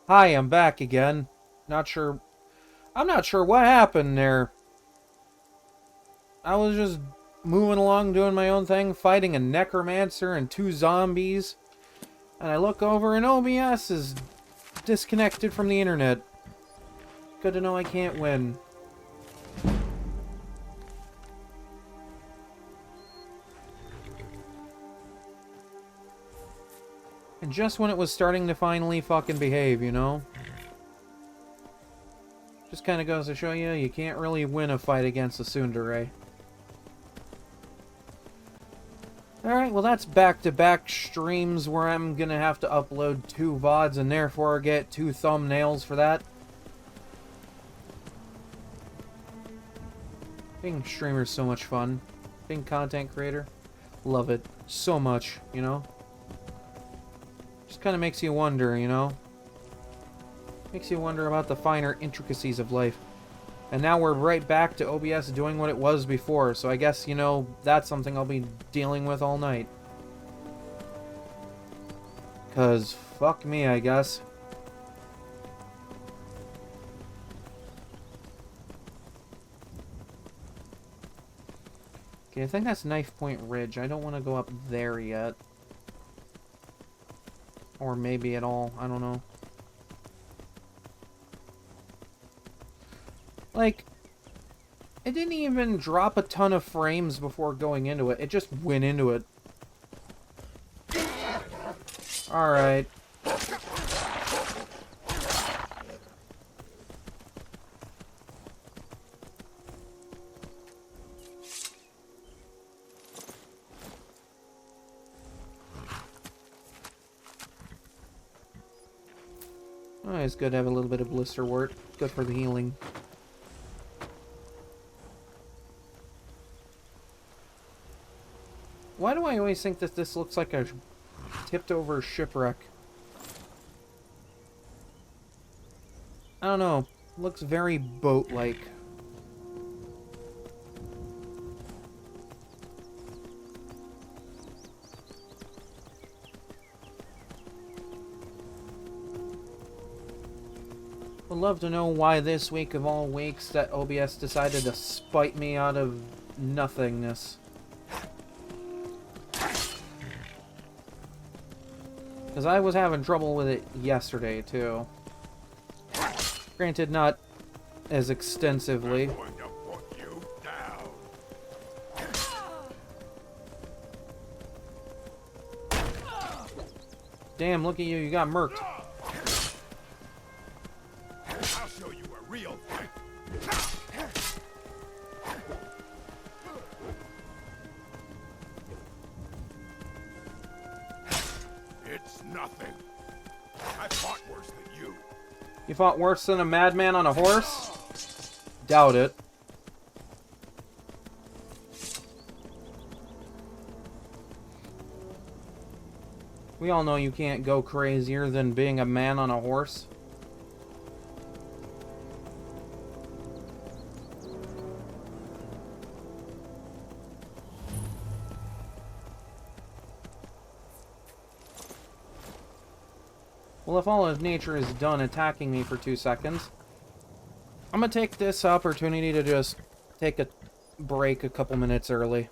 Hi, I'm back again. Not sure. I'm not sure what happened there. I was just moving along doing my own thing, fighting a necromancer and two zombies. And I look over and OBS is disconnected from the internet. Good to know I can't win. And just when it was starting to finally fucking behave, you know? Just kind of goes to show you, you can't really win a fight against a tsundere. Alright, well that's back-to-back streams where I'm gonna have to upload 2 VODs and therefore get 2 thumbnails for that. Being a streamer is so much fun. Being a content creator, love it so much, you know? Just kind of makes you wonder, you know? Makes you wonder about the finer intricacies of life. And now we're right back to OBS doing what it was before, so I guess, you know, that's something I'll be dealing with all night. 'Cause fuck me, I guess. Okay, I think that's Knife Point Ridge. I don't want to go up there yet. Or maybe at all. I don't know. Like, it didn't even drop a ton of frames before going into it. It just went into it. Alright. Oh, it's good to have a little bit of blister wort. Good for the healing. Why do I always think that this looks like a tipped-over shipwreck? I don't know. Looks very boat-like. Would love to know why this week of all weeks that OBS decided to spite me out of nothingness. Because I was having trouble with it yesterday, too. Granted, not as extensively. I'm going to put you down. Damn, look at you, you got murked. I'll show you a real fight. It's nothing. I fought worse than you. You fought worse than a madman on a horse? Doubt it. We all know you can't go crazier than being a man on a horse. Well, if all of nature is done attacking me for 2 seconds, I'm gonna take this opportunity to just take a break a couple minutes early.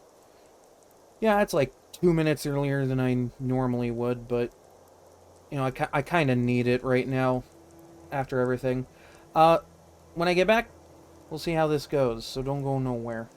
Yeah, it's like 2 minutes earlier than I normally would, but, you know, I kind of need it right now after everything. When I get back, we'll see how this goes, so don't go nowhere.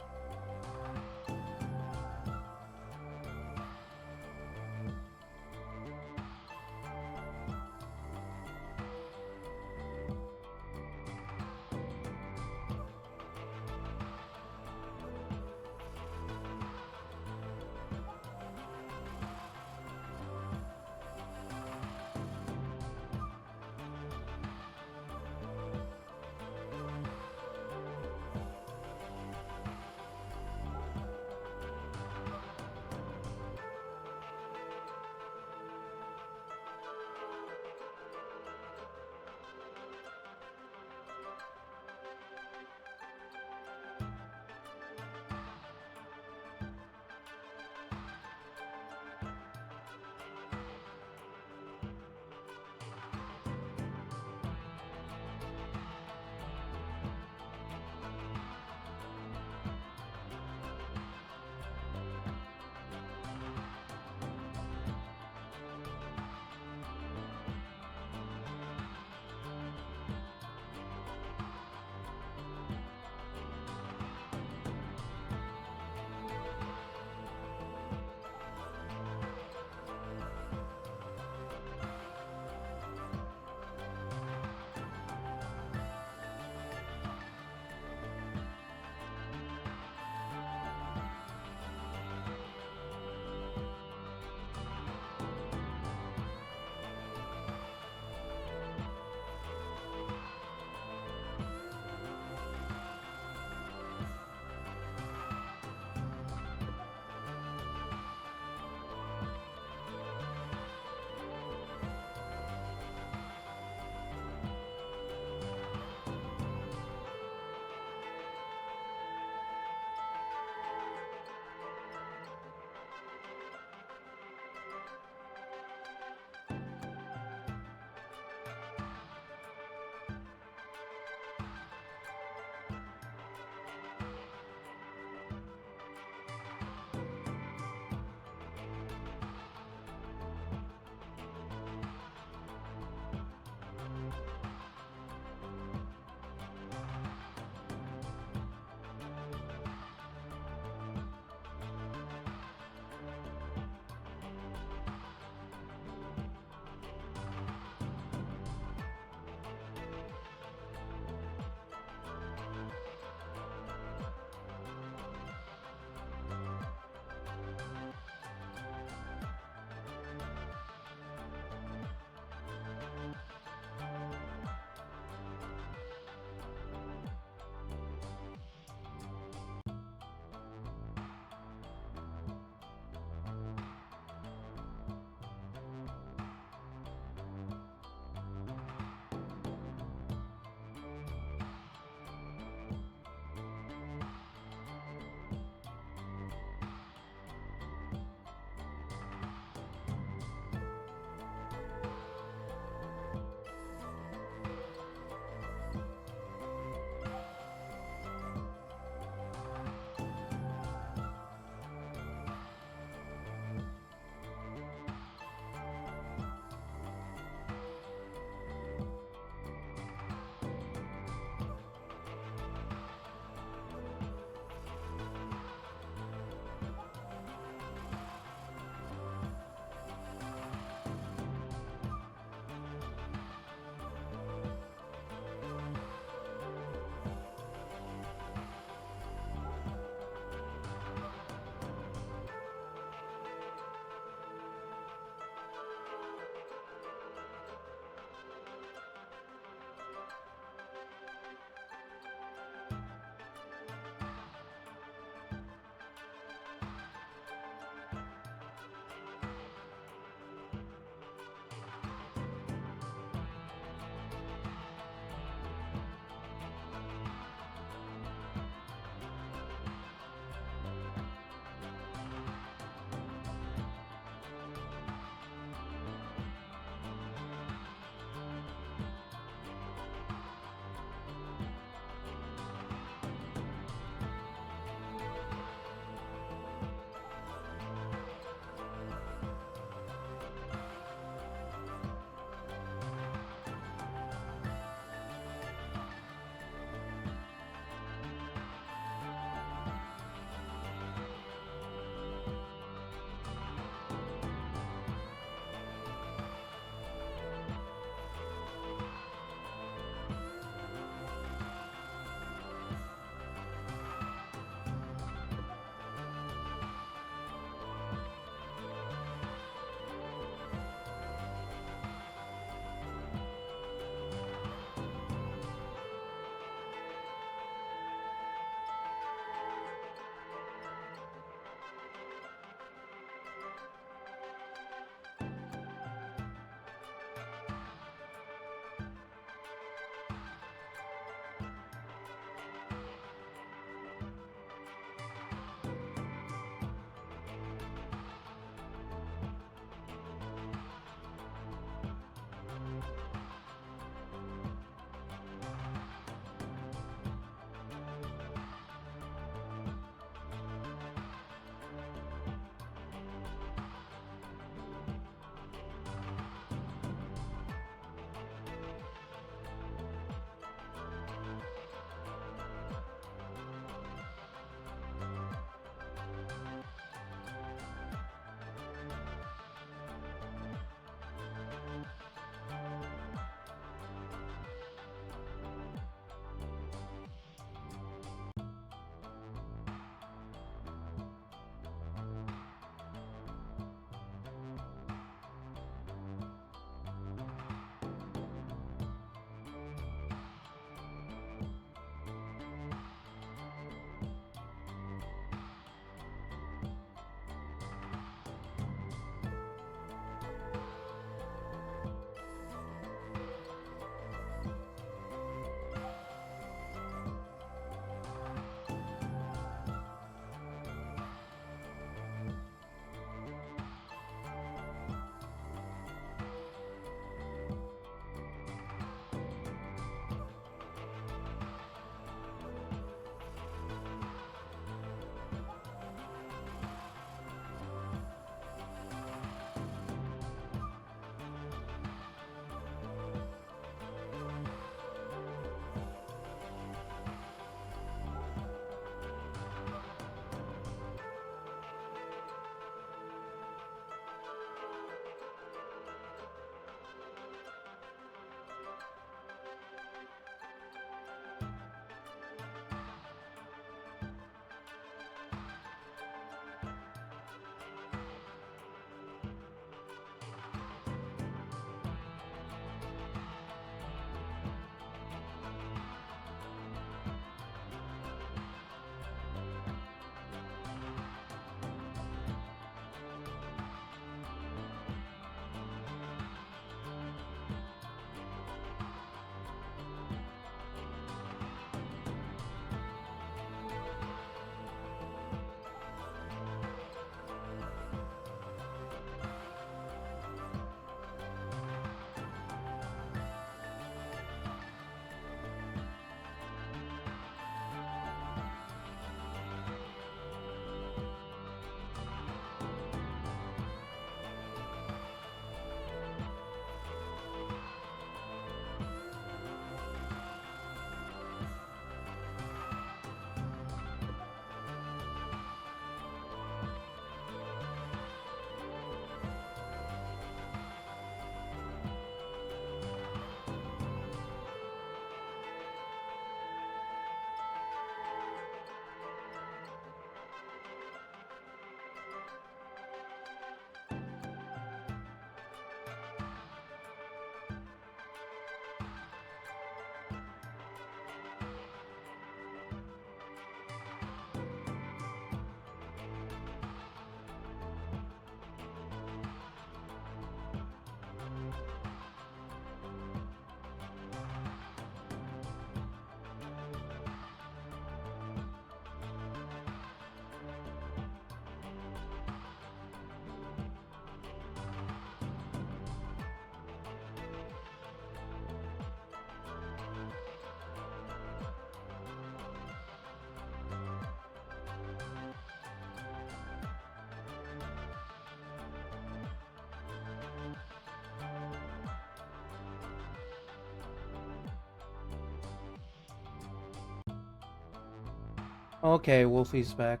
Okay, Wolfie's back.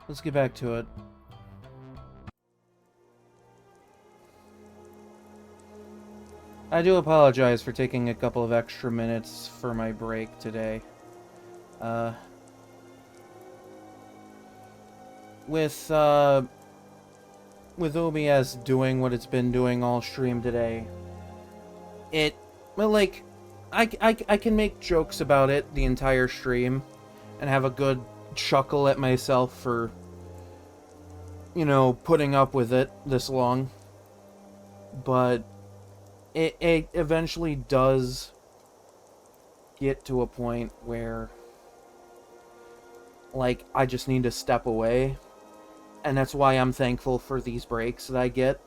Let's get back to it. I do apologize for taking a couple of extra minutes for my break today. Uh, with OBS doing what it's been doing all stream today, well, like, I can make jokes about it the entire stream and have a good chuckle at myself for, you know, putting up with it this long. But it eventually does get to a point where, like, I just need to step away. And that's why I'm thankful for these breaks that I get,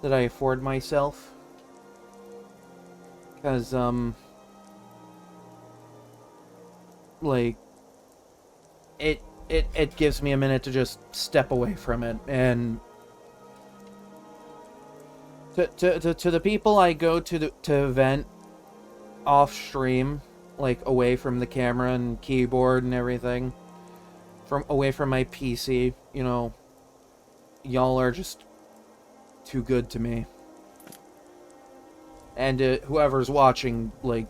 that I afford myself. Because, like, it gives me a minute to just step away from it. And to the people I go to vent off stream, like away from the camera and keyboard and everything, away from my PC, you know, y'all are just too good to me. And whoever's watching, like,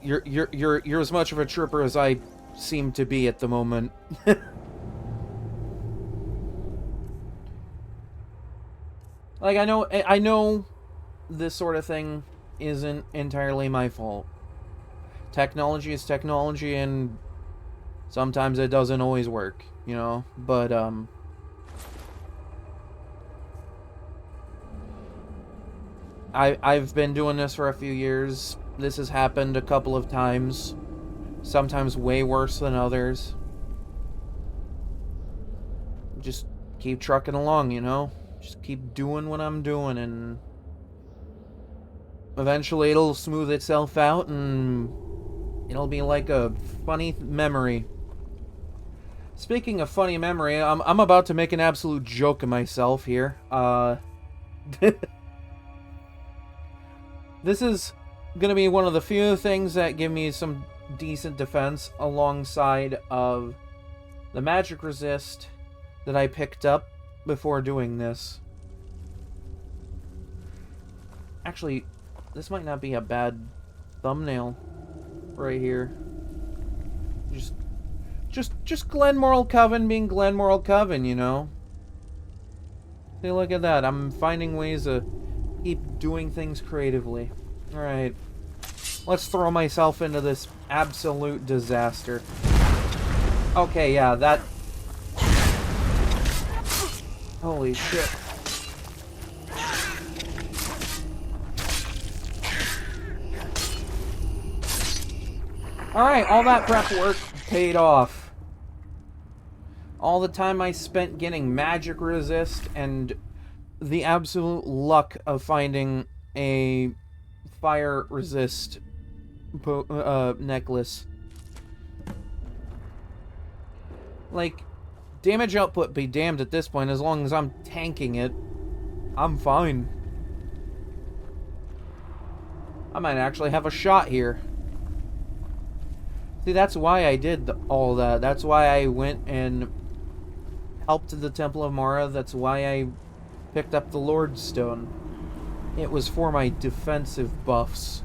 you're as much of a trooper as I seem to be at the moment. Like, I know this sort of thing isn't entirely my fault. Technology is technology, and sometimes it doesn't always work, you know? But, I've been doing this for a few years. This has happened a couple of times. Sometimes way worse than others. Just keep trucking along, you know? Just keep doing what I'm doing, and eventually it'll smooth itself out, and it'll be like a funny memory. Speaking of funny memory, I'm about to make an absolute joke of myself here. This is gonna be one of the few things that give me some decent defense alongside of the magic resist that I picked up before doing this. Actually, this might not be a bad thumbnail right here. Just Glenmoral Coven being Glenmoral Coven, you know? Hey, look at that. I'm finding ways to keep doing things creatively. Alright. Let's throw myself into this absolute disaster. Okay, yeah, that... Holy shit. Alright, all that prep work paid off. All the time I spent getting magic resist and the absolute luck of finding a fire resist necklace. Like, damage output be damned at this point. As long as I'm tanking it, I'm fine. I might actually have a shot here. See, that's why I did all that. That's why I went and helped the Temple of Mara. That's why I picked up the Lord's Stone. It was for my defensive buffs.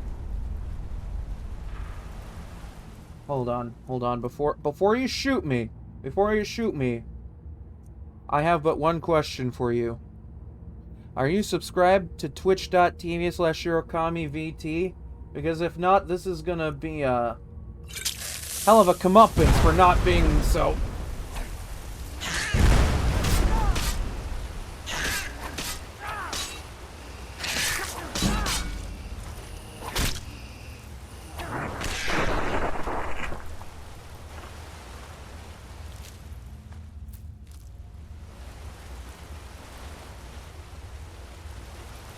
Hold on. Before you shoot me, I have but one question for you. Are you subscribed to twitch.tv/ShiroKamiVT? Because if not, this is gonna be a hell of a comeuppance for not being so.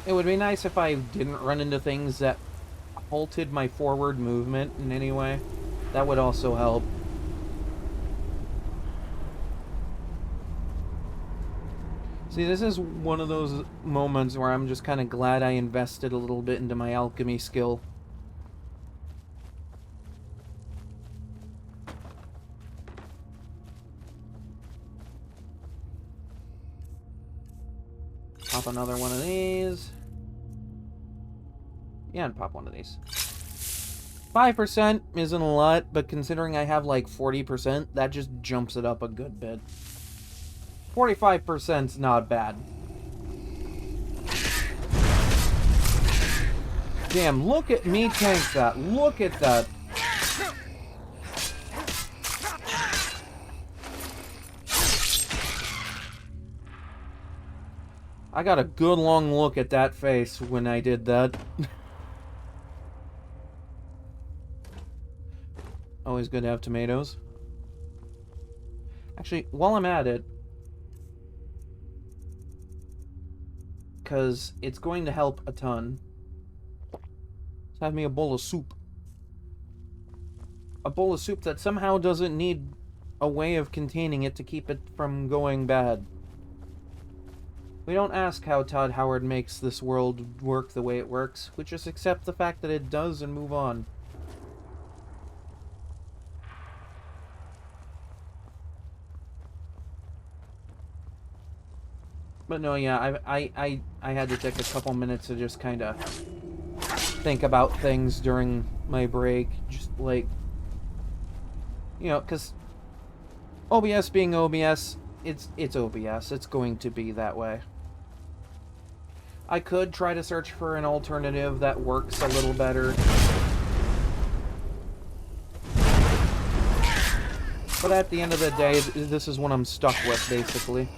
It would be nice if I didn't run into things that halted my forward movement in any way. That would also help. See, this is one of those moments where I'm just kind of glad I invested a little bit into my alchemy skill. Pop another one of these. Yeah, and pop one of these. 5% isn't a lot, but considering I have like 40%, that just jumps it up a good bit. 45%'s not bad. Damn, look at me tank that. Look at that. I got a good long look at that face when I did that. Always good to have tomatoes. Actually, while I'm at it, because it's going to help a ton, let's have me a bowl of soup. A bowl of soup that somehow doesn't need a way of containing it to keep it from going bad. We don't ask how Todd Howard makes this world work the way it works. We just accept the fact that it does and move on. But no, yeah, I had to take a couple minutes to just kind of think about things during my break. Just like, you know, because OBS being OBS, it's OBS. It's going to be that way. I could try to search for an alternative that works a little better. But at the end of the day, this is what I'm stuck with, basically.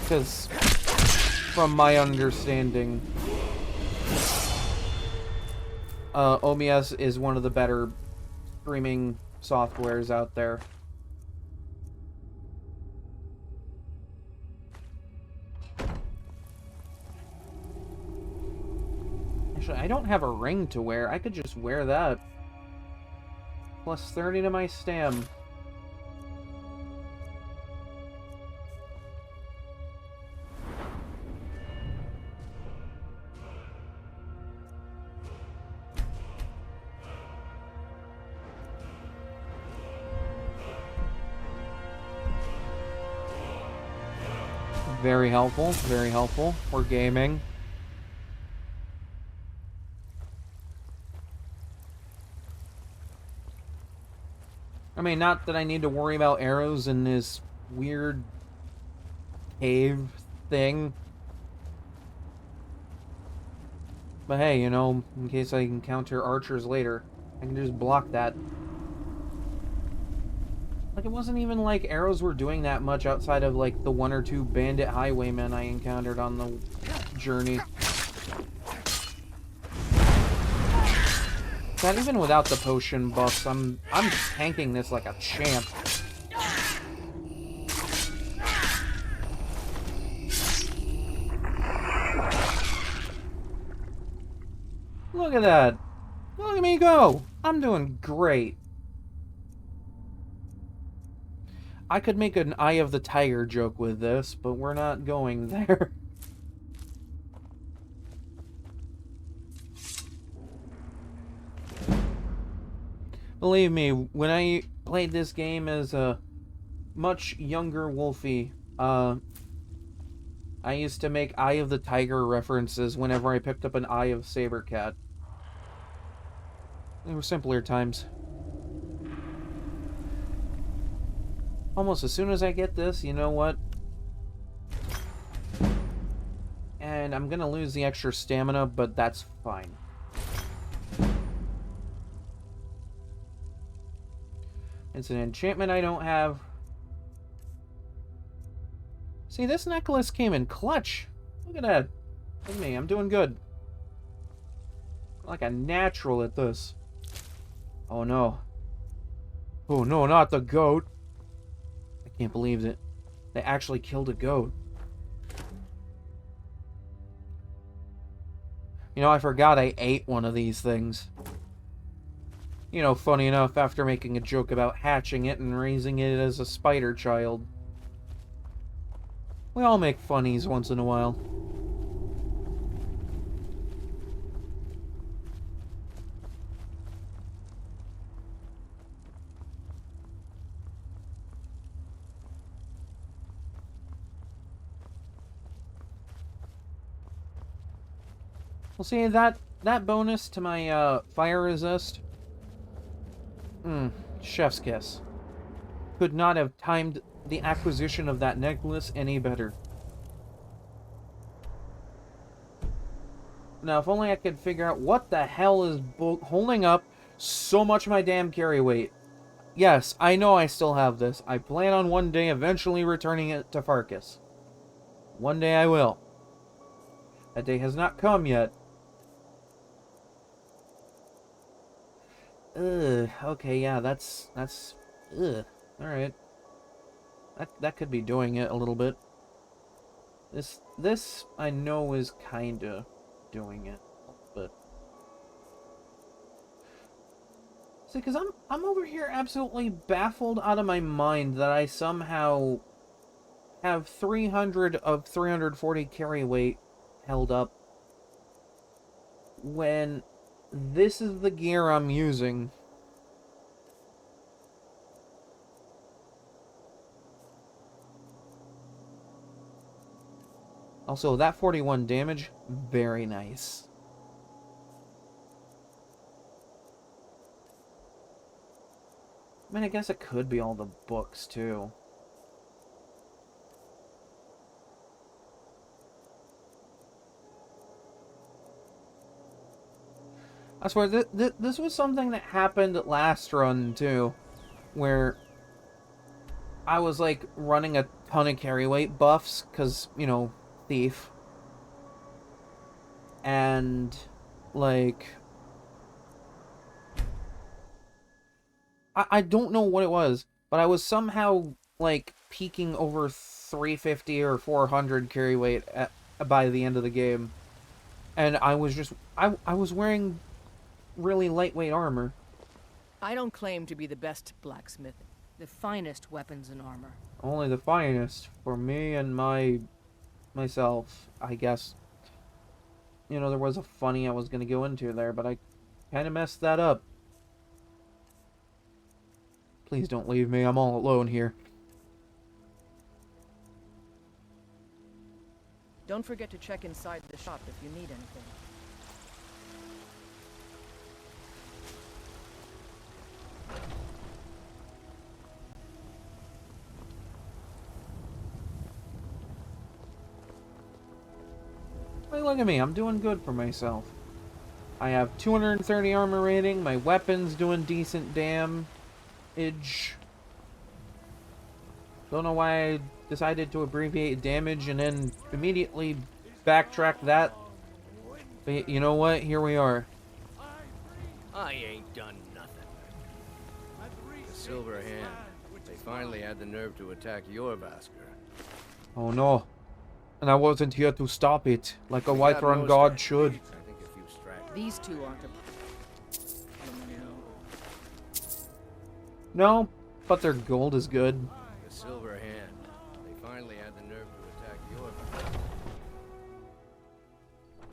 Because, from my understanding, OBS is one of the better streaming softwares out there. Actually, I don't have a ring to wear. I could just wear that. Plus 30 to my stam. Very helpful, very helpful. We're gaming. I mean, not that I need to worry about arrows in this weird cave thing. But hey, you know, in case I encounter archers later, I can just block that. Like, it wasn't even like arrows were doing that much outside of, like, the one or two bandit highwaymen I encountered on the journey. Not even without the potion buffs, I'm tanking this like a champ. Look at that. Look at me go. I'm doing great. I could make an Eye of the Tiger joke with this, but we're not going there. Believe me, when I played this game as a much younger Wolfie, I used to make Eye of the Tiger references whenever I picked up an Eye of Sabercat. They were simpler times. Almost as soon as I get this, you know what? And I'm gonna lose the extra stamina, but that's fine. It's an enchantment I don't have. See, this necklace came in clutch. Look at that. Look at me, I'm doing good. Like a natural at this. Oh no. Oh no, not the goat. I can't believe it. They actually killed a goat. You know, I forgot I ate one of these things. You know, funny enough, after making a joke about hatching it and raising it as a spider child. We all make funnies once in a while. Well, see, that bonus to my fire resist, chef's kiss. Could not have timed the acquisition of that necklace any better. Now, if only I could figure out what the hell is holding up so much of my damn carry weight. Yes, I know I still have this. I plan on one day eventually returning it to Farkas. One day I will. That day has not come yet. Ugh, okay, yeah, that's, ugh, alright. That could be doing it a little bit. This I know is kinda doing it a little bit. See, because I'm over here absolutely baffled out of my mind that I somehow have 300 of 340 carry weight held up when this is the gear I'm using. Also, that 41 damage, very nice. I mean, I guess it could be all the books, too. I swear, this was something that happened last run, too. Where I was, like, running a ton of carry weight buffs, because, you know, thief. And, like... I don't know what it was, but I was somehow, like, peaking over 350 or 400 carry weight by the end of the game. And I was just... I was wearing really lightweight armor. I don't claim to be the best blacksmith, the finest weapons and armor. Only the finest for me and myself, I guess. You know, there was a funny I was going to go into there, but I kind of messed that up. Please don't leave me. I'm all alone here. Don't forget to check inside the shop if you need anything. Hey, look at me. I'm doing good for myself. I have 230 armor rating. My weapon's doing decent damage. Don't know why I decided to abbreviate damage and then immediately backtrack that. But you know what? Here we are. I ain't done nothing. The Silver Hand. They finally had the nerve to attack your Vasker. Oh no. And I wasn't here to stop it, like a Whiterun god should. I think if you strike. These two aren't a... No, but their gold is good. The Silver Hand. They finally had the nerve to attack your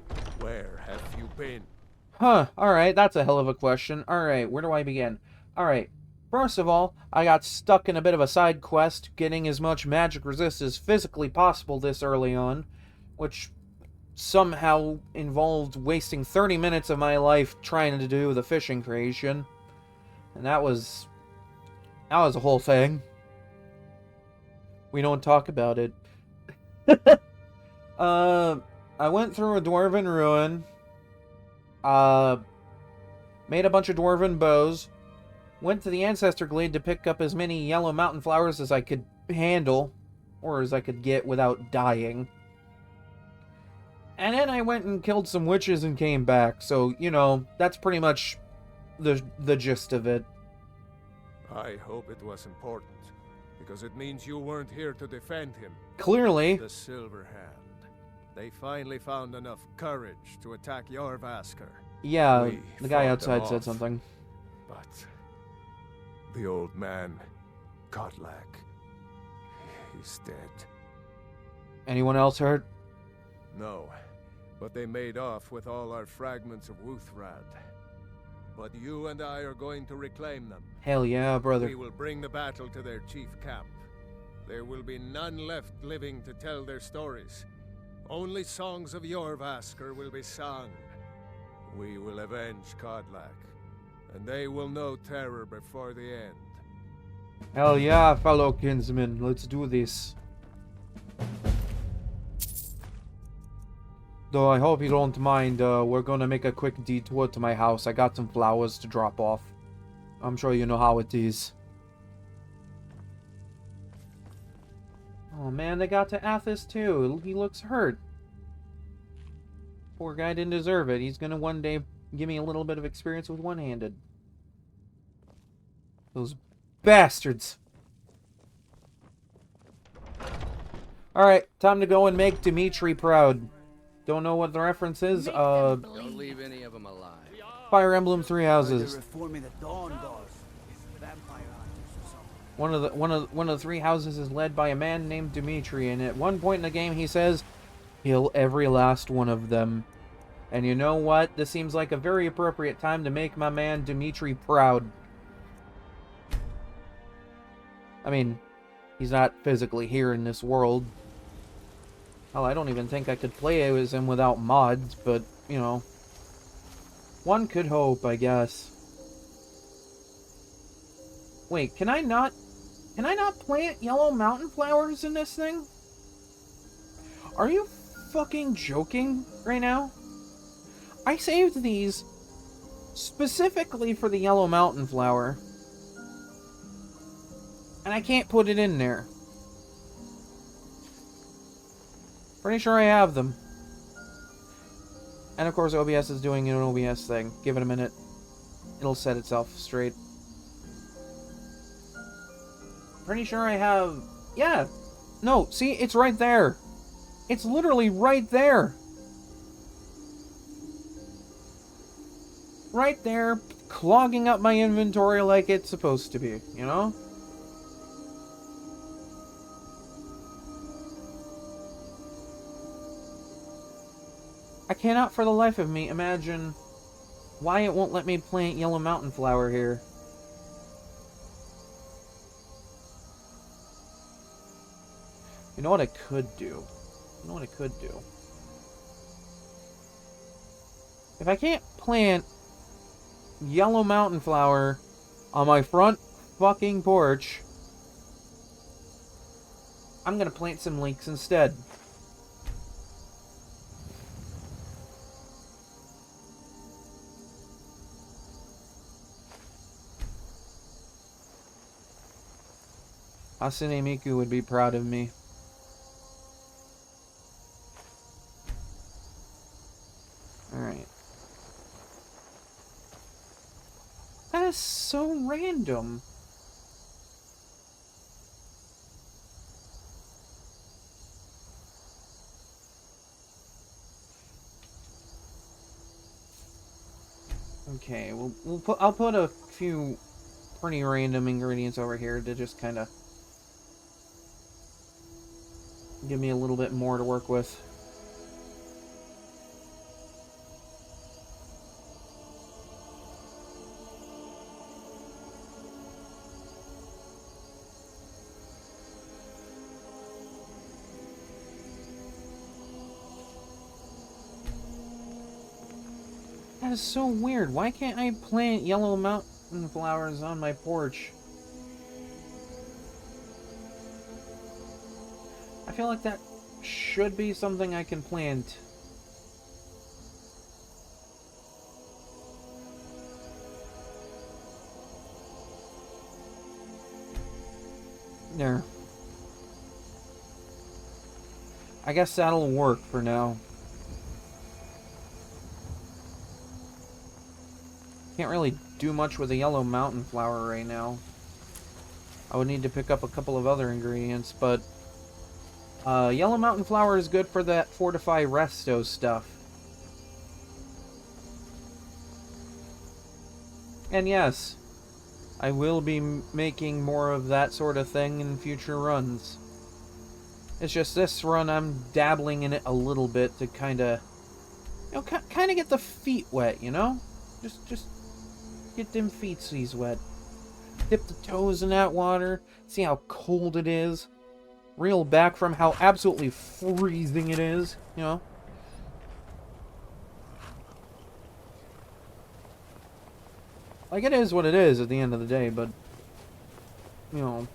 Vasker. Where have you been? Huh, alright, that's a hell of a question. Alright, where do I begin? Alright, first of all, I got stuck in a bit of a side quest, getting as much magic resist as physically possible this early on, which somehow involved wasting 30 minutes of my life trying to do the fishing creation. And that was a whole thing. We don't talk about it. I went through a dwarven ruin. Made a bunch of dwarven bows. Went to the Ancestor Glade to pick up as many yellow mountain flowers as I could handle. Or as I could get without dying. And then I went and killed some witches and came back. So, you know, that's pretty much the gist of it. I hope it was important, because it means you weren't here to defend him. Clearly. The Silver Hand. They finally found enough courage to attack your Vasker. Yeah, We the guy fought outside them said off. something. But the old man, Godlack, he's dead. Anyone else hurt? No, but they made off with all our fragments of Wuthrad. But you and I are going to reclaim them. Hell yeah, brother. We will bring the battle to their chief camp. There will be none left living to tell their stories. Only songs of your Vasker will be sung. We will avenge Kodlak, and they will know terror before the end. Hell yeah, fellow kinsmen. Let's do this. Though I hope you don't mind, we're gonna make a quick detour to my house. I got some flowers to drop off. I'm sure you know how it is. Oh man, they got to Athos too. He looks hurt. Poor guy didn't deserve it. He's gonna one day give me a little bit of experience with one-handed. Those bastards. Alright, time to go and make Dimitri proud. Don't know what the reference is. Don't leave any of them alive. Fire Emblem Three Houses. Reforming the Dawn Guards. Vampire hunters or something. One of the three houses is led by a man named Dimitri, and at one point in the game he says, "Kill every last one of them." And you know what? This seems like a very appropriate time to make my man Dimitri proud. I mean, he's not physically here in this world. Hell, I don't even think I could play as him without mods, but, you know. One could hope, I guess. Wait, can I not plant yellow mountain flowers in this thing? Are you fucking joking right now? I saved these specifically for the yellow mountain flower. And I can't put it in there. Pretty sure I have them. And of course OBS is doing an OBS thing. Give it a minute. It'll set itself straight. Pretty sure I have... Yeah! No, see? It's right there. It's literally right there. Right there, clogging up my inventory like it's supposed to be, you know? I cannot for the life of me imagine why it won't let me plant yellow mountain flower here. You know what I could do? You know what I could do? If I can't plant yellow mountain flower on my front fucking porch, I'm gonna plant some leeks instead. Asune Miku would be proud of me. Alright. That is so random. Okay, I'll put a few pretty random ingredients over here to just kind of give me a little bit more to work with. That is so weird. Why can't I plant yellow mountain flowers on my porch? I feel like that should be something I can plant. There. I guess that'll work for now. Can't really do much with a yellow mountain flower right now. I would need to pick up a couple of other ingredients, but yellow mountain flower is good for that fortify resto stuff. And yes, I will be making more of that sort of thing in future runs. It's just this run I'm dabbling in it a little bit to kind of, you know, kind of get the feet wet, you know? Just get them feetsies wet. Dip the toes in that water. See how cold it is. Reel back from how absolutely freezing it is, you know? Like, it is what it is at the end of the day, but, you know.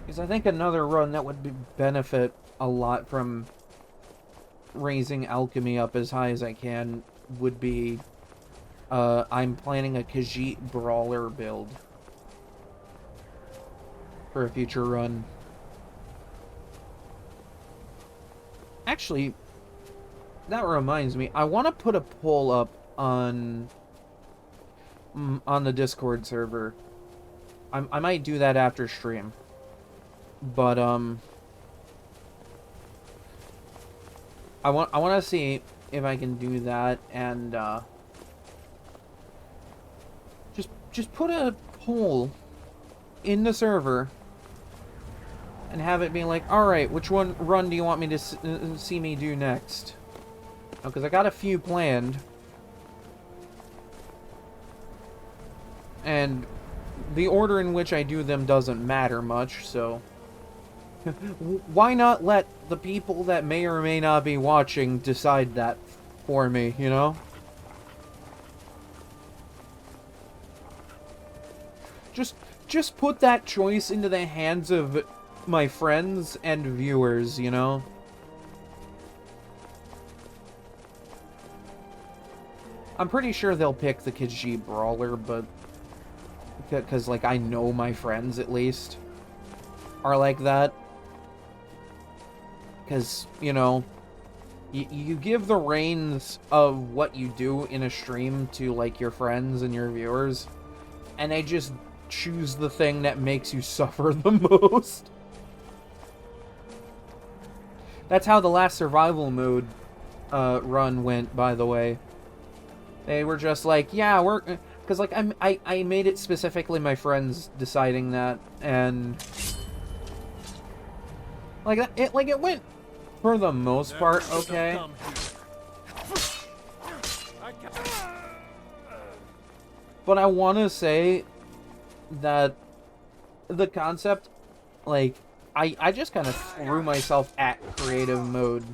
Because I think another run that would benefit a lot from raising alchemy up as high as I can would be, I'm planning a Khajiit Brawler build for a future run. Actually, that reminds me, I want to put a poll up on the Discord server. I might do that after stream. But I want to see if I can do that, and just put a poll in the server and have it be like, all right, which one run do you want me to see me do next? Because I got a few planned, and the order in which I do them doesn't matter much, so why not let the people that may or may not be watching decide that for me, you know? Just put that choice into the hands of my friends and viewers, you know? I'm pretty sure they'll pick the Khajiit Brawler, but because, like, I know my friends, at least, are like that. Because, you know, you give the reins of what you do in a stream to, like, your friends and your viewers, and they just choose the thing that makes you suffer the most. That's how the last survival mode run went, by the way. They were just like, yeah, we're... Because, like, I made it specifically my friends deciding that, and... Like, it went, for the most part, okay. But I want to say that the concept, like, I just kind of threw myself at creative mode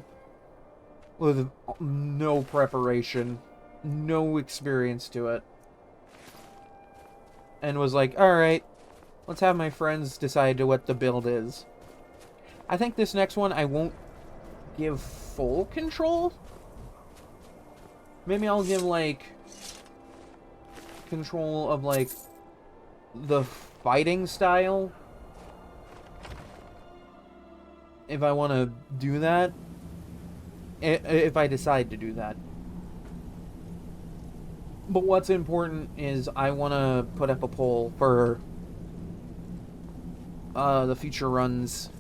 with no preparation, no experience to it. And was like, alright, let's have my friends decide what the build is. I think this next one I won't give full control. Maybe I'll give, like, control of, like, the fighting style. If I want to do that. If I decide to do that. But what's important is I want to put up a poll for the future runs.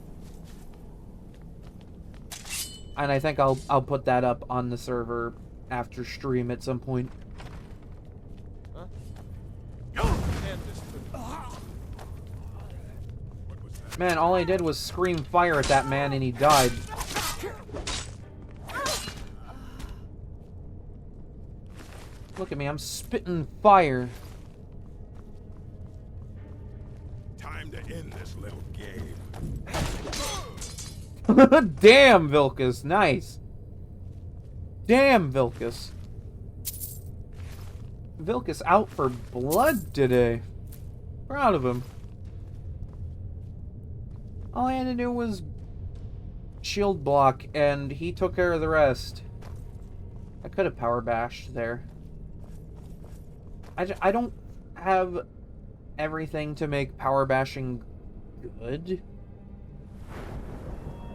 And I think I'll put that up on the server after stream at some point. Man, all I did was scream fire at that man and he died. Look at me, I'm spitting fire. Time to end this little game. Damn, Vilcus, nice. Damn, Vilcus. Vilcus out for blood today. Proud of him. All I had to do was shield block, and he took care of the rest. I could have power bashed there. I don't have everything to make power bashing good.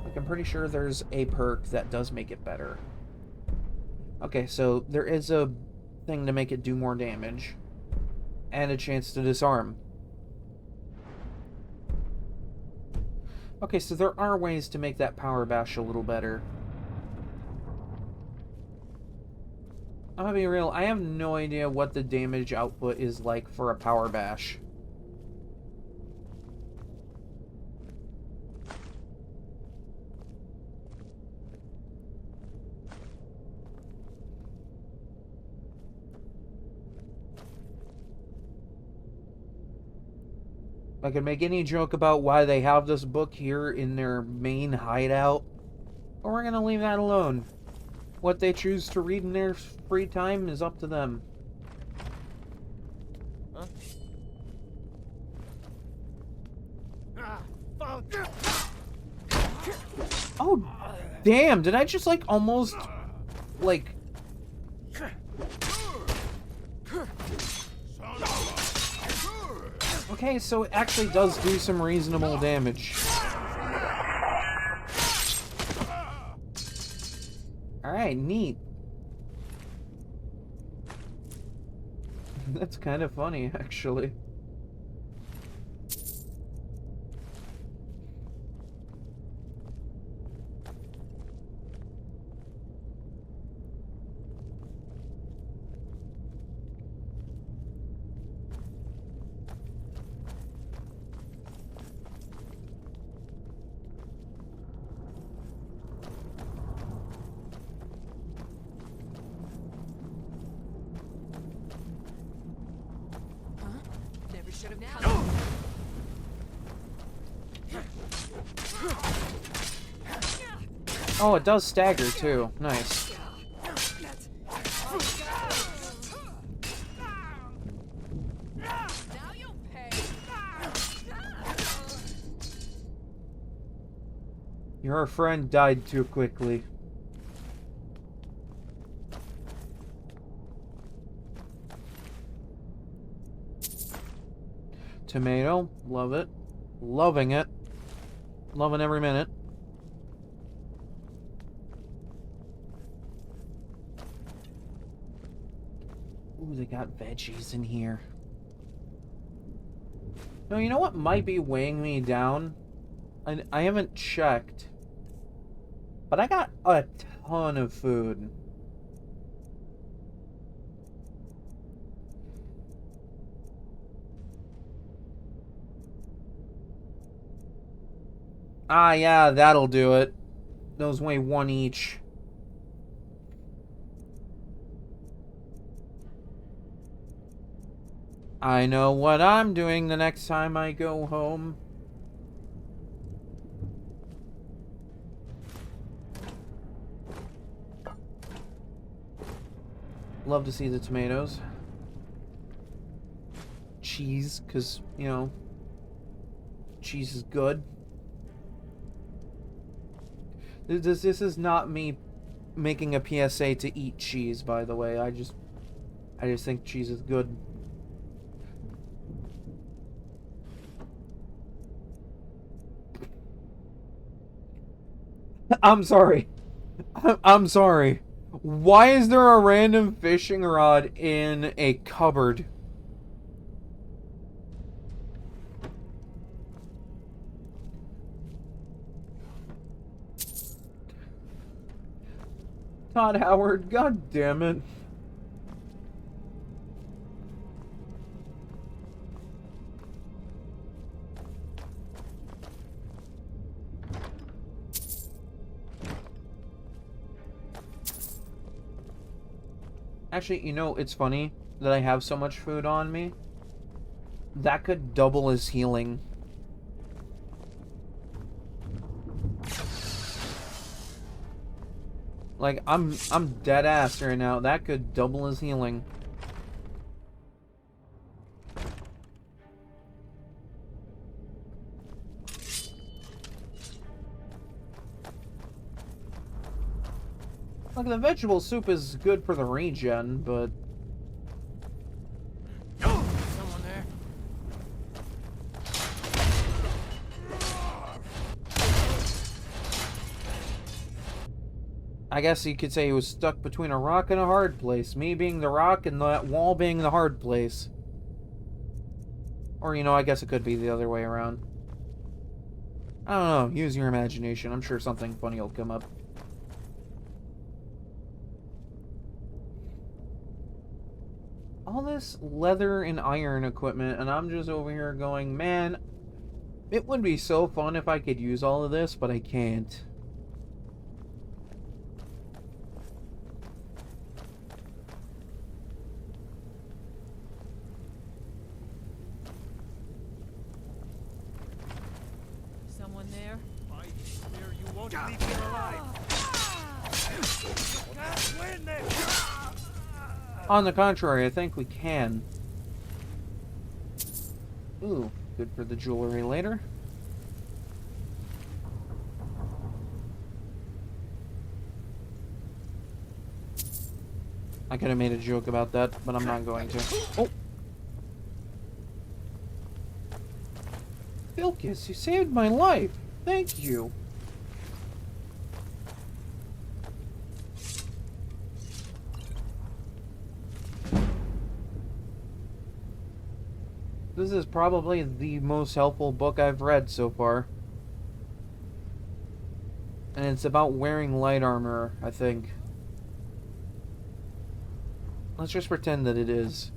Like, I'm pretty sure there's a perk that does make it better. Okay, so there is a thing to make it do more damage. And a chance to disarm. Okay, so there are ways to make that power bash a little better. I'm gonna be real, I have no idea what the damage output is like for a power bash. I could make any joke about why they have this book here in their main hideout, or we're gonna leave that alone. What they choose to read in their free time is up to them. Huh? Oh, damn. Did I just, like, almost, like... Okay, so it actually does do some reasonable damage. Alright, neat. That's kind of funny, actually. Never should have now. Oh, it does stagger, too. Nice. Now you'll pay. Your friend died too quickly. Tomato, love it. Loving it. Loving every minute. Ooh, they got veggies in here. No, you know what might be weighing me down? I haven't checked. But I got a ton of food. Ah, yeah, that'll do it. Those weigh 1 each. I know what I'm doing the next time I go home. Love to see the tomatoes. Cheese, because, you know, cheese is good. This is not me making a PSA to eat cheese, by the way. I just think cheese is good. I'm sorry. I'm sorry. Why is there a random fishing rod in a cupboard? Todd Howard, god damn it. Actually, you know, it's funny that I have so much food on me. That could double as healing. Like, I'm dead ass right now. That could double as healing. Like, the vegetable soup is good for the regen, but... Someone there? I guess you could say he was stuck between a rock and a hard place. Me being the rock and that wall being the hard place. Or, you know, I guess it could be the other way around. I don't know. Use your imagination. I'm sure something funny will come up. All this leather and iron equipment, and I'm just over here going, man, it would be so fun if I could use all of this, but I can't. Someone there? Fight here, you won't leave me alive. On the contrary, I think we can. Ooh, good for the jewelry later. I could have made a joke about that, but I'm not going to. Oh! Vilcus, you saved my life! Thank you! This is probably the most helpful book I've read so far. And it's about wearing light armor, I think. Let's just pretend that it is.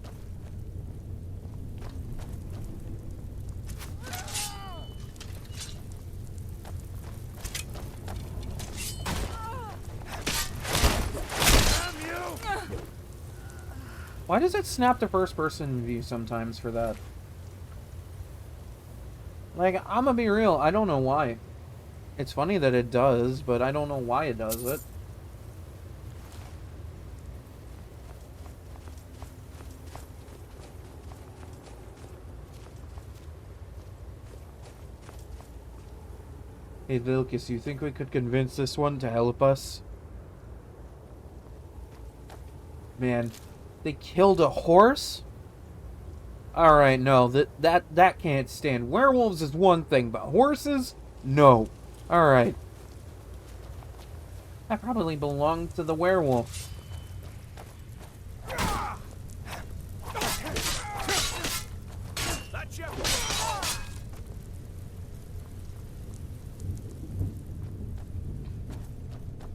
Why does it snap to first person view sometimes for that? Like, I'm gonna be real, I don't know why. It's funny that it does, but I don't know why it does it. Hey Vilcus, you think we could convince this one to help us? Man, they killed a horse? Alright, no, that can't stand. Werewolves is one thing, but horses? No. Alright. That probably belonged to the werewolf.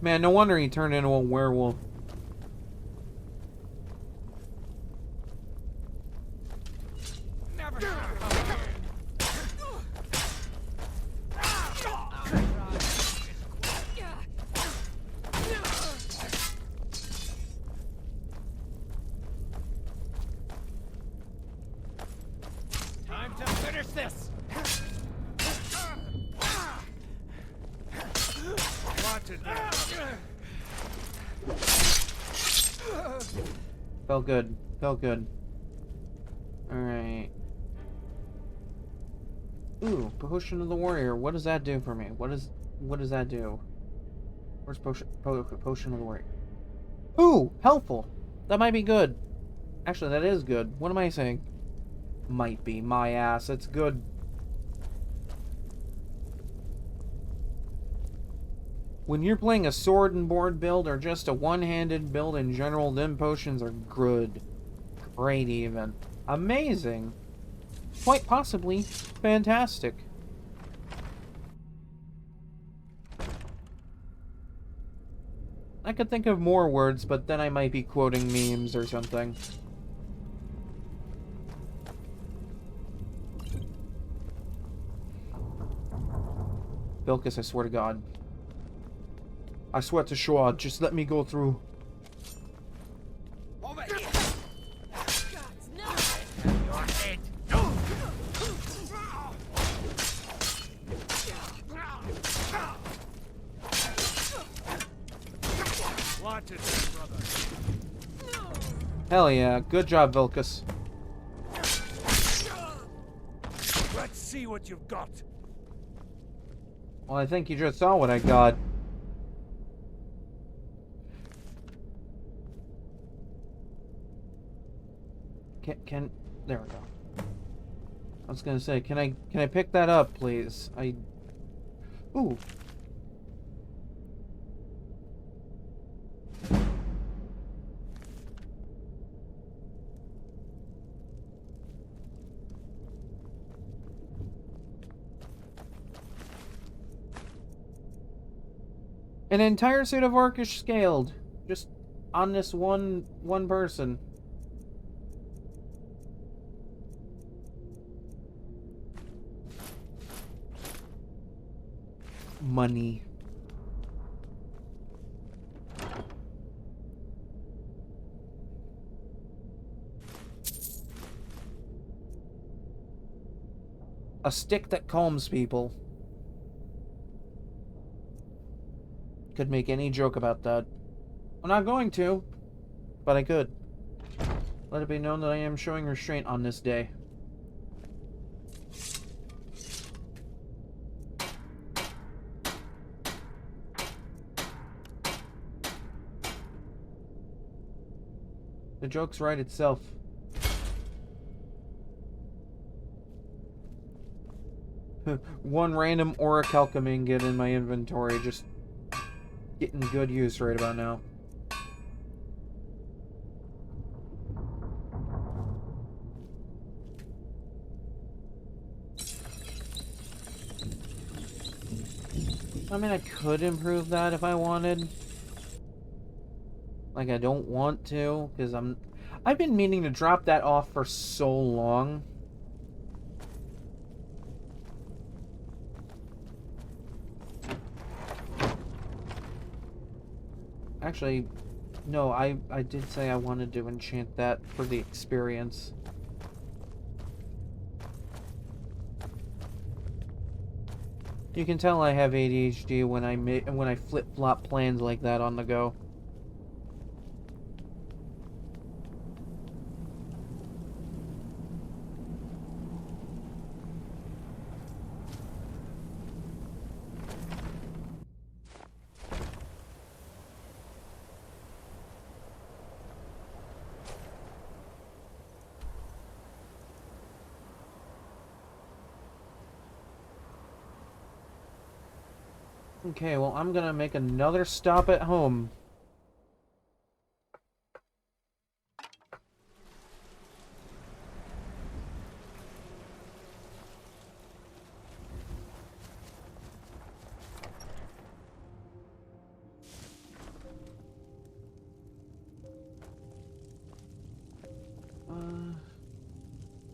Man, no wonder he turned into a werewolf. Time to finish this! Watch it. Felt good. Felt good. Alright. Ooh, Potion of the Warrior. What does that do for me? What does that do? Where's Potion of the Warrior? Ooh, helpful. That might be good. Actually, that is good. What am I saying? Might be. My ass. It's good. When you're playing a sword and board build or just a one-handed build in general, them potions are good. Great even. Amazing. Quite possibly fantastic. I could think of more words, but then I might be quoting memes or something. Vilcus, I swear to God. I swear to Shaw, just let me go through. Over here! Watch it, brother. Hell yeah, good job, Vilcus. Let's see what you've got. Well, I think you just saw what I got. There we go. I was gonna say, can I pick that up, please? Ooh. An entire suit of orcish scaled, just on this one person. Money. A stick that calms people. Could make any joke about that. I'm not going to, but I could. Let it be known that I am showing restraint on this day. The joke's right itself. One random orichalcum ingot in my inventory, just getting good use right about now. I mean, I could improve that if I wanted. Like, I don't want to, because I've been meaning to drop that off for so long. Actually, no, I did say I wanted to enchant that for the experience. You can tell I have ADHD when I flip-flop plans like that on the go. Okay, well, I'm gonna make another stop at home.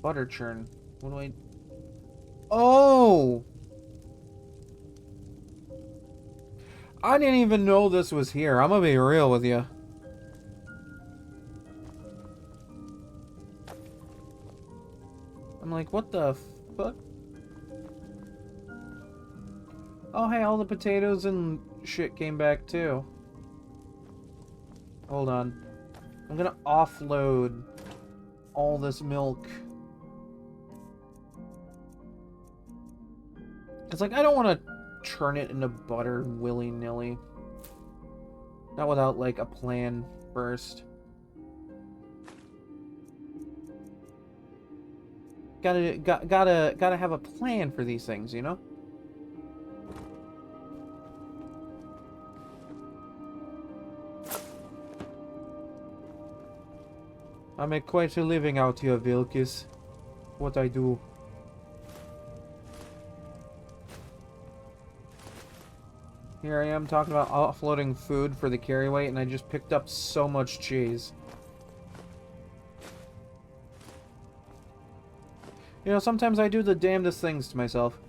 Butter churn. What do I... Oh! I didn't even know this was here. I'm gonna be real with you. I'm like, what the fuck? Oh, hey, all the potatoes and shit came back too. Hold on. I'm gonna offload all this milk. It's like, I don't want to churn it into butter willy-nilly. Not without, like, a plan first. Gotta have a plan for these things, you know? I make quite a living out here, Vilkis. What I do. Here I am talking about offloading food for the carry weight, and I just picked up so much cheese. You know, sometimes I do the damnedest things to myself.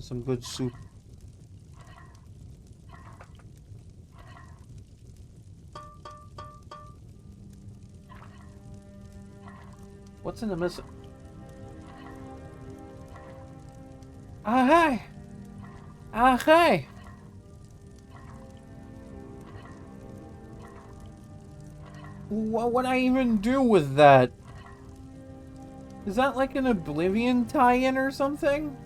Some good soup. What's in the miss? Ah, hi! Ah, hi! What would I even do with that? Is that like an Oblivion tie-in or something?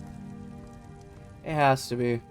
It has to be.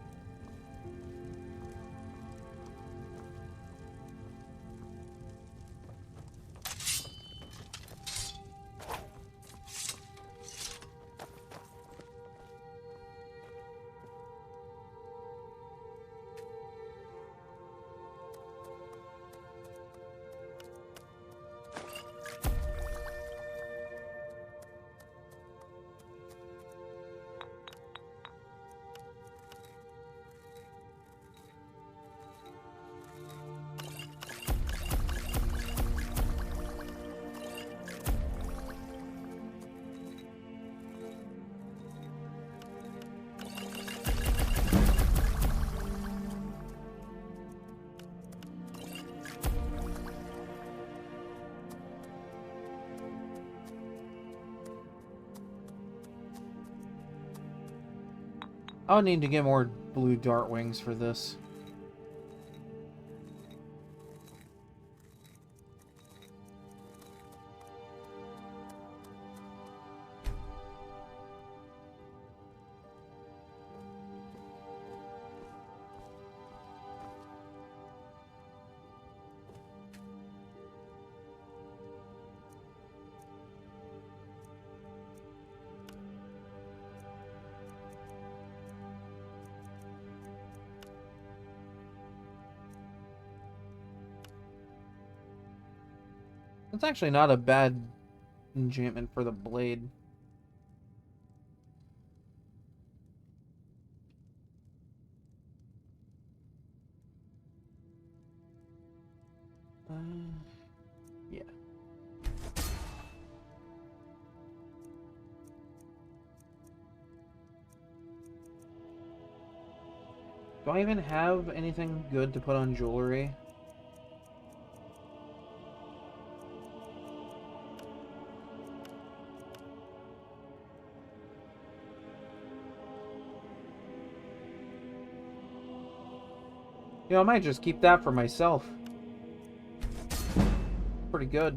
I'll need to get more blue dart wings for this. It's actually not a bad enchantment for the blade. Yeah. Do I even have anything good to put on jewelry? You know, I might just keep that for myself. Pretty good.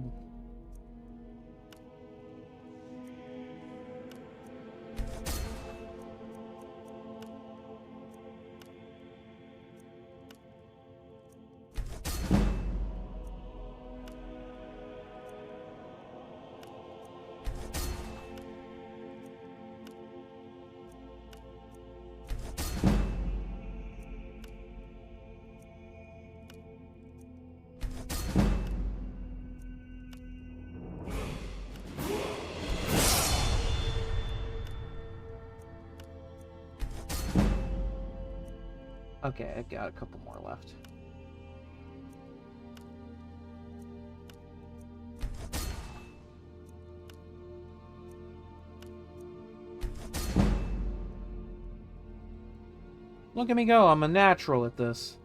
Okay, I've got a couple more left. Look at me go, I'm a natural at this.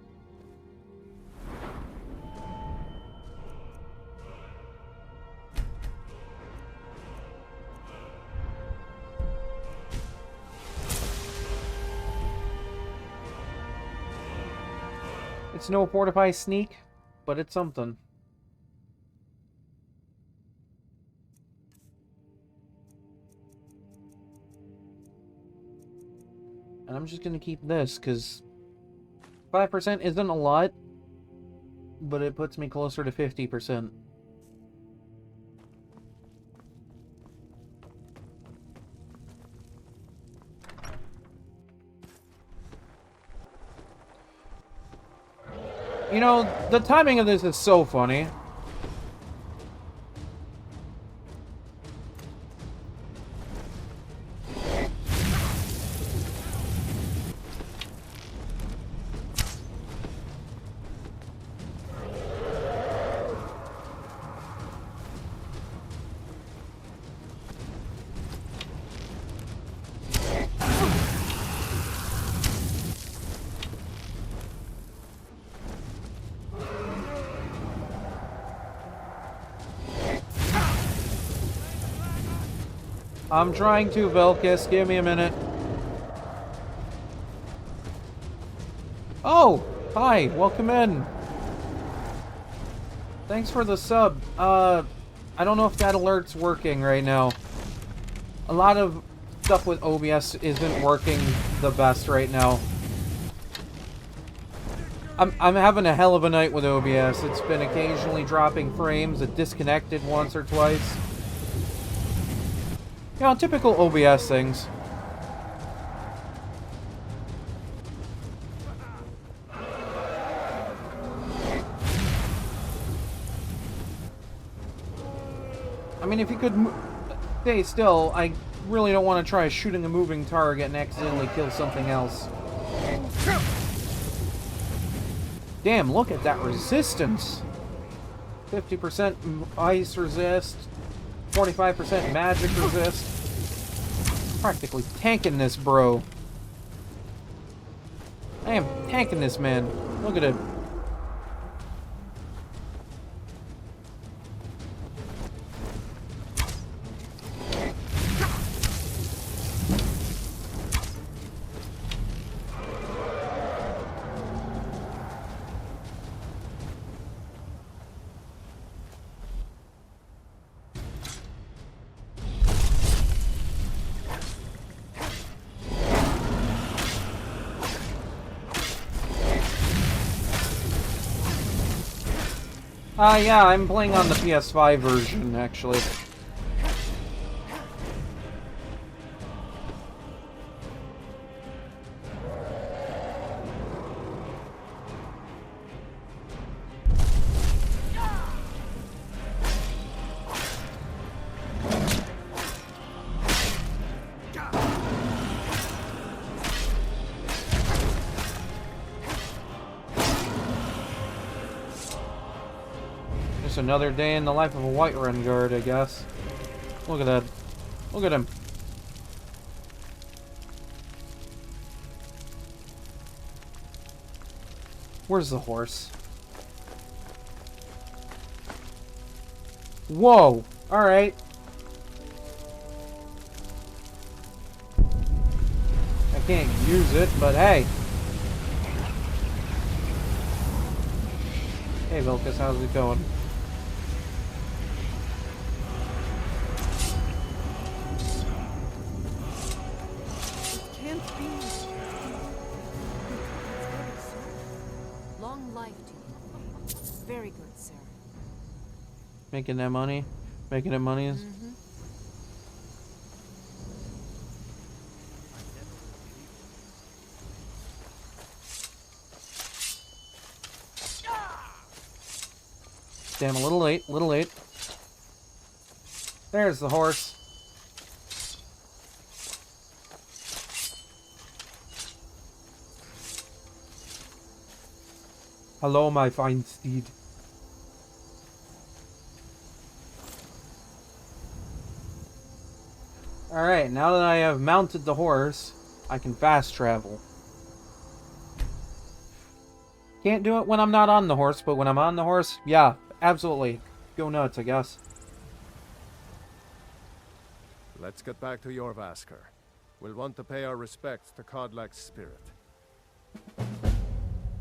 It's no fortify sneak, but it's something. And I'm just gonna keep this, because 5% isn't a lot, but it puts me closer to 50%. You know, the timing of this is so funny. I'm trying to, Velkis. Give me a minute. Oh! Hi! Welcome in! Thanks for the sub. I don't know if that alert's working right now. A lot of stuff with OBS isn't working the best right now. I'm having a hell of a night with OBS. It's been occasionally dropping frames. It disconnected once or twice. You know, typical OBS things. I mean, if you could stay still, I really don't want to try shooting a moving target and accidentally kill something else. Damn, look at that resistance! 50% ice resist, 45% magic resist. Practically tanking this, bro. I am tanking this, man. Look at him. Yeah, I'm playing on the PS5 version, actually. Just another day in the life of a Whiterun guard, I guess. Look at that. Look at him. Where's the horse? Whoa! Alright. I can't use it, but hey. Hey, Vilcus, how's it going? It can't be. Long life to you. Very good, sir. Making that money? Making it monies? Damn, a little late, little late. There's the horse. Hello, my fine steed. Alright, now that I have mounted the horse, I can fast travel. Can't do it when I'm not on the horse, but when I'm on the horse, yeah, absolutely. Go nuts, I guess. Let's get back to Jorvaskr. We'll want to pay our respects to Kodlak's spirit.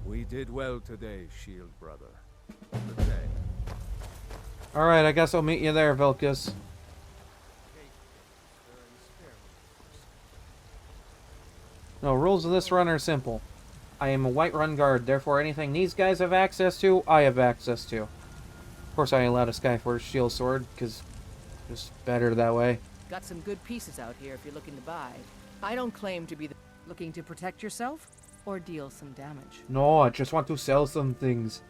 We did well today, Shield Brother. Good day. Alright, I guess I'll meet you there, Vilcus. No, rules of this run are simple. I am a Whiterun guard, therefore anything these guys have access to, I have access to. Of course, I allowed a Skyforge shield sword, because it's better that way. Got some good pieces out here if you're looking to buy. I don't claim to be the... Looking to protect yourself? Or deal some damage? No, I just want to sell some things.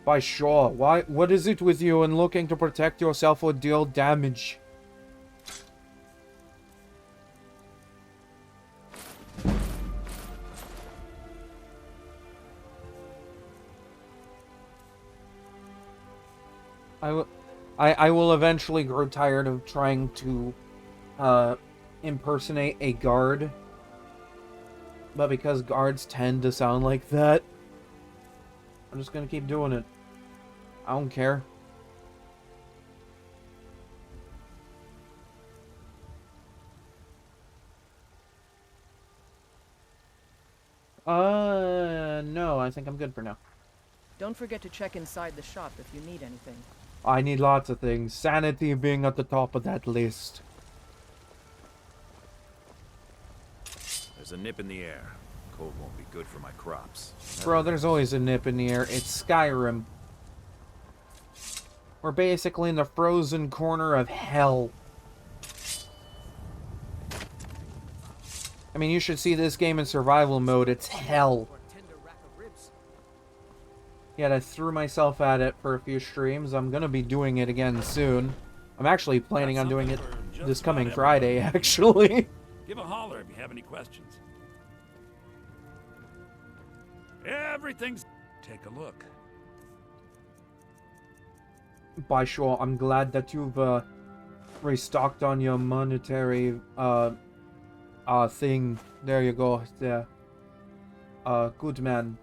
By sure, what is it with you in looking to protect yourself or deal damage? I will eventually grow tired of trying to impersonate a guard. But because guards tend to sound like that, I'm just gonna keep doing it. I don't care. No, I think I'm good for now. Don't forget to check inside the shop if you need anything. I need lots of things. Sanity being at the top of that list. There's a nip in the air. Cold won't be good for my crops. Bro, there's always a nip in the air. It's Skyrim. We're basically in the frozen corner of hell. I mean, you should see this game in survival mode. It's hell. Yet I threw myself at it for a few streams. I'm gonna be doing it again soon. I'm actually planning on doing it this coming Friday, actually. Give a holler if you have any questions. Everything's... Take a look. By sure, I'm glad that you've restocked on your monetary thing. There you go. There. Good man.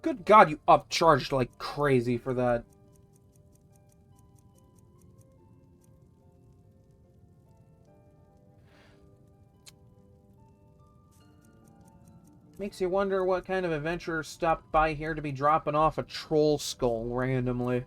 Good God, you upcharged like crazy for that. Makes you wonder what kind of adventurer stopped by here to be dropping off a troll skull randomly.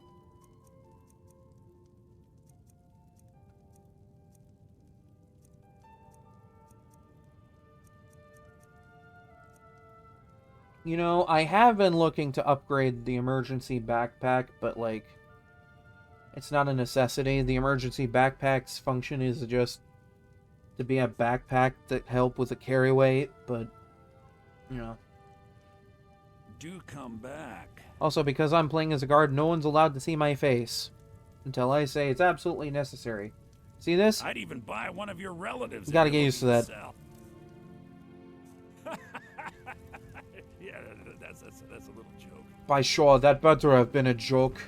You know, I have been looking to upgrade the emergency backpack, but, like, it's not a necessity. The emergency backpack's function is just to be a backpack that help with the carry weight, but, you know. Do come back. Also, because I'm playing as a guard, no one's allowed to see my face until I say it's absolutely necessary. See this? I'd even buy one of your relatives. You gotta get used to that. Yeah, that's a little joke. By sure, that better have been a joke.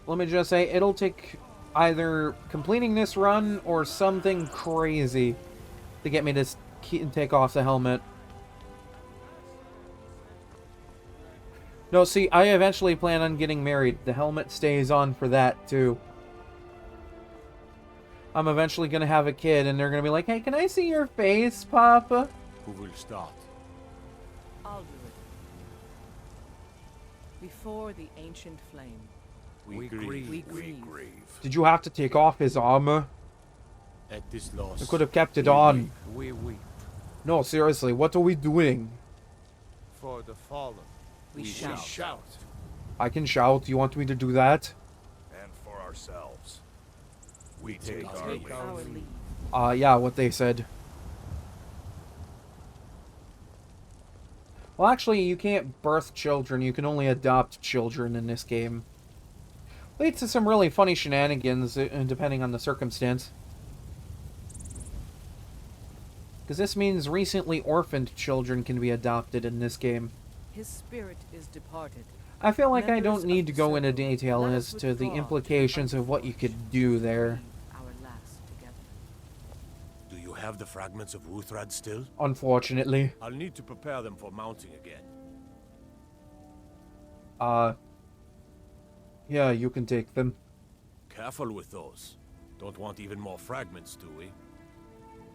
Let me just say, it'll take either completing this run or something crazy to get me to take off the helmet. No, see, I eventually plan on getting married. The helmet stays on for that, too. I'm eventually going to have a kid, and they're going to be like, hey, can I see your face, Papa? Who will start? I'll do it. Before the ancient flame. We grieve. We grieve. Did you have to take off his armor? At this loss. I could have kept it on. We weep No, seriously, what are we doing? for the fallen. We shout. I can shout. You want me to do that? And for ourselves. We take take our our Take leave. our leave. Yeah, what they said. Well, actually, you can't birth children. You can only adopt children in this game. Leads to some really funny shenanigans, depending on the circumstance. Because this means recently orphaned children can be adopted in this game. His spirit is departed. I feel like I Members don't of need to the go into circle, detail let as us to the withdraw implications to of what you could do there. Our last together. Do you have the fragments of Whiterun still? Unfortunately. I'll need to prepare them for mounting again. Yeah, you can take them. Careful with those. Don't want even more fragments, do we?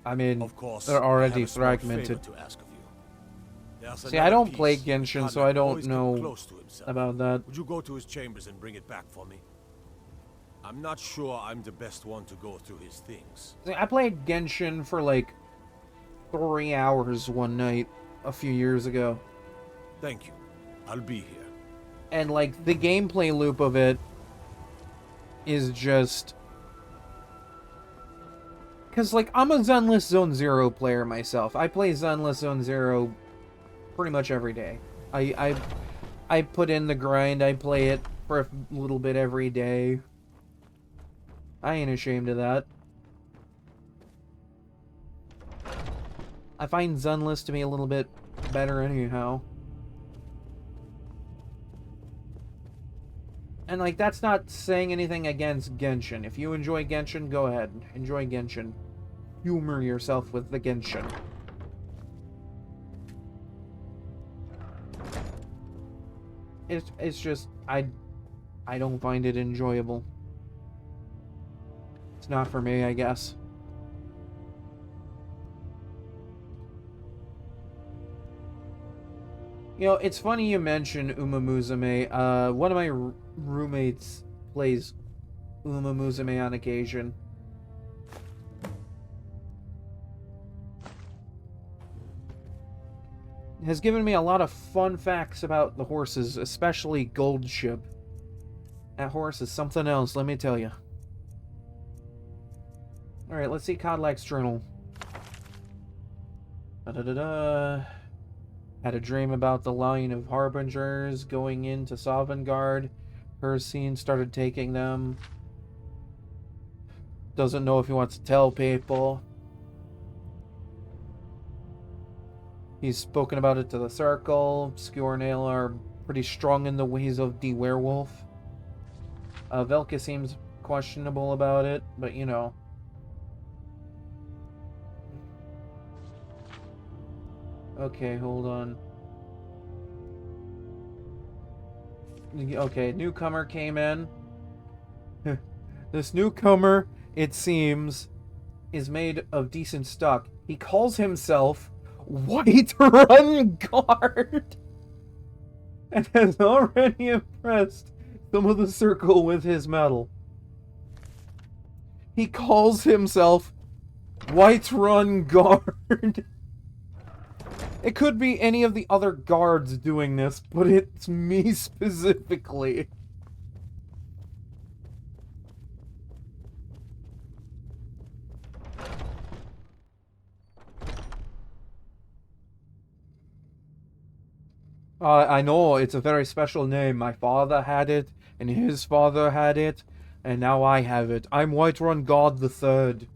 I mean, Of course, they're I already have a small fragmented. favor to ask of you. There's See, I another don't piece. play Genshin, so Khan I don't always kept know close to himself. about that. Would you go to his chambers and bring it back for me? I'm not sure I'm the best one to go through his things. See, I played Genshin for like 3 hours one night a few years ago. Thank you. I'll be here. And like the gameplay loop of it is just... Because like I'm a Zenless Zone Zero player myself. I play Zenless Zone Zero pretty much every day. I put in the grind. I play it for a little bit every day. I ain't ashamed of that. I find Zenless to be a little bit better anyhow. And like, that's not saying anything against Genshin. If you enjoy Genshin, go ahead. Enjoy Genshin. Humor yourself with the Genshin. It's just, I don't find it enjoyable. It's not for me, I guess. You know, it's funny you mention Uma Musume. One of my roommates plays Uma Musume on occasion. Has given me a lot of fun facts about the horses, especially Gold Ship. That horse is something else, let me tell you. Alright, let's see Codlack's journal. Da-da-da-da. Had a dream about the line of harbingers going into Sovngarde. Persine started taking them. Doesn't know if he wants to tell people. He's spoken about it to the Circle. Skjornail are pretty strong in the ways of the werewolf. Velka seems questionable about it, but you know. Okay, hold on. Okay, newcomer came in. This newcomer, it seems, is made of decent stock. He calls himself Whiterun Guard. and has already impressed some of the circle with his medal. He calls himself Whiterun Guard. It could be any of the other guards doing this, but it's me specifically. I know, it's a very special name. My father had it, and his father had it, and now I have it. I'm Whiterun God the Third.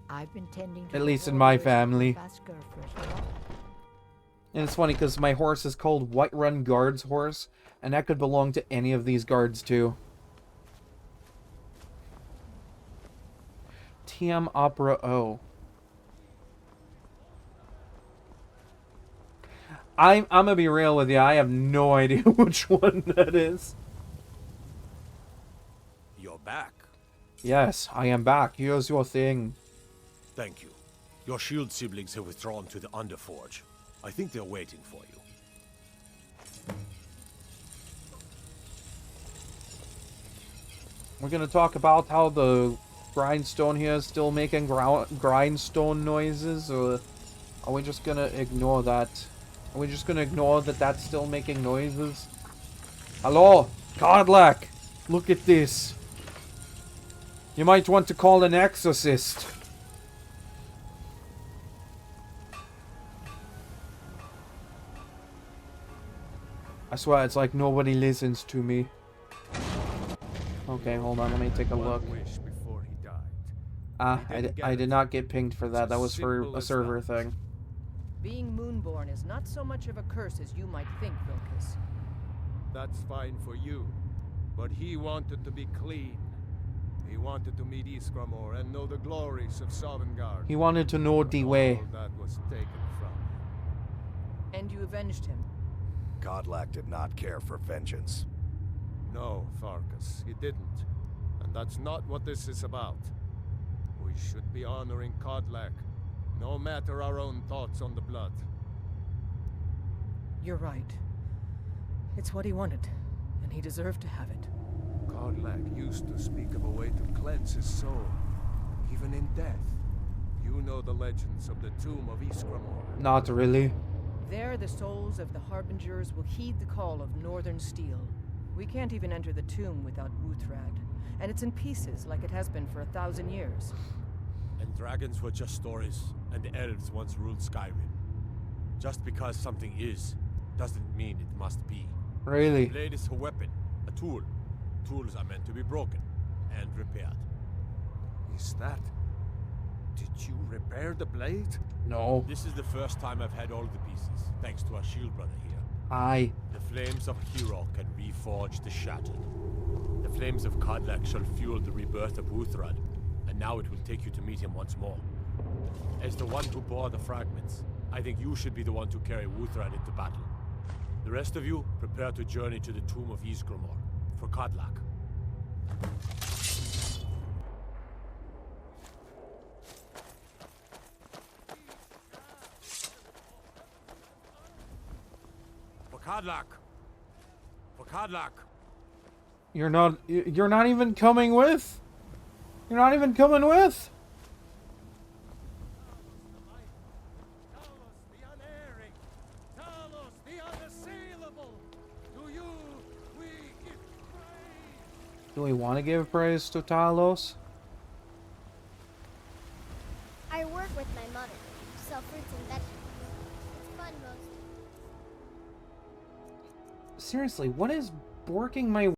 I've been tending to At least in my family. And it's funny because my horse is called Whiterun Guard's horse, and that could belong to any of these guards too. TM Opera O. I'm gonna be real with you, I have no idea which one that is. You're back. Yes, I am back. Here's your thing. Thank you. Your shield siblings have withdrawn to the Underforge. I think they're waiting for you. We're gonna talk about how the grindstone here is still making grindstone noises, or are we just gonna ignore that? Are we just gonna ignore that that's still making noises? Hello? Godlack! Look at this. You might want to call an exorcist. I swear, it's like nobody listens to me. Okay, hold on, let me take a look. Ah, I did not get pinged for that. That was for a server thing. Being Moonborn is not so much of a curse as you might think, Vilcus. That's fine for you, but he wanted to be clean. He wanted to meet Iskramor and know the glories of Sovngarde. He wanted to know the way. All that was taken from him. And you avenged him. Godlack did not care for vengeance. No, Farkas, he didn't. And that's not what this is about. We should be honoring Godlack, no matter our own thoughts on the blood. You're right. It's what he wanted, and he deserved to have it. Godlack used to speak of a way to cleanse his soul, even in death. You know the legends of the tomb of Iskramor. Not really. There, the souls of the Harbingers will heed the call of Northern Steel. We can't even enter the tomb without Wuthrad, and it's in pieces like it has been for 1,000 years. And dragons were just stories, and the elves once ruled Skyrim. Just because something is, doesn't mean it must be. Really? The blade is a weapon, a tool. Tools are meant to be broken and repaired. Is that... Did you repair the blade? No. This is the first time I've had all the pieces, thanks to our shield brother here. Aye. The flames of a hero can reforge the shattered. The flames of Kodlak shall fuel the rebirth of Wuthrad, and now it will take you to meet him once more. As the one who bore the fragments, I think you should be the one to carry Wuthrad into battle. The rest of you, prepare to journey to the tomb of Ysgramor, for Kodlak. For Kodlak! For Kodlak! You're not even coming with? You're not even coming with? Do we want to give praise to Talos? I work with my mother, sell fruits and vegetables. It's fun most. Seriously, what is working my